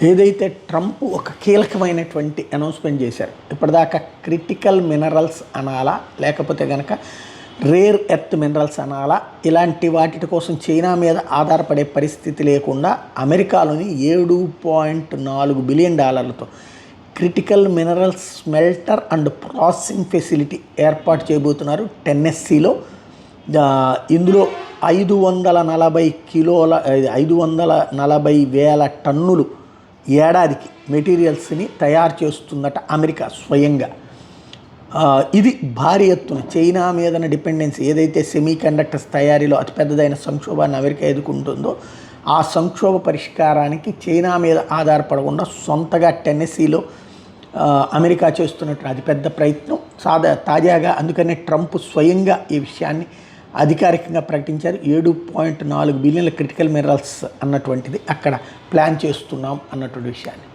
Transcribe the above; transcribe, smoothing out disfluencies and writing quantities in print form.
ఏదైతే ట్రంప్ ఒక కీలకమైనటువంటి అనౌన్స్మెంట్ చేశారు, ఇప్పటిదాకా క్రిటికల్ మినరల్స్ అనాలా లేకపోతే కనుక రేర్ ఎర్త్ మినరల్స్ అనాలా, ఇలాంటి వాటి కోసం చైనా మీద ఆధారపడే పరిస్థితి లేకుండా అమెరికాలోని $7.4 billion critical minerals smelter and processing facility ఏర్పాటు చేయబోతున్నారు టెన్నెస్సీలో. ఇందులో 540,000 టన్నులు ఏడాదికి మెటీరియల్స్ని తయారు చేస్తుందట అమెరికా స్వయంగా. ఇది భారీ ఎత్తున చైనా మీదన డిపెండెన్సీ, ఏదైతే సెమీ కండక్టర్స్ తయారీలో అతిపెద్దదైన సంక్షోభాన్ని అమెరికా ఎదుర్కొంటుందో ఆ సంక్షోభ పరిష్కారానికి చైనా మీద ఆధారపడకుండా సొంతగా టెన్నెస్సీలో అమెరికా చేస్తున్నట్టు అతిపెద్ద ప్రయత్నం తాజాగా. అందుకనే ట్రంప్ స్వయంగా ఈ విషయాన్ని అధికారికంగా ప్రకటించారు. 7.4 బిలియన్ల క్రిటికల్ మినరల్స్ అన్నటువంటిది అక్కడ ప్లాన్ చేస్తున్నాం అన్నటువంటి విషయాన్ని.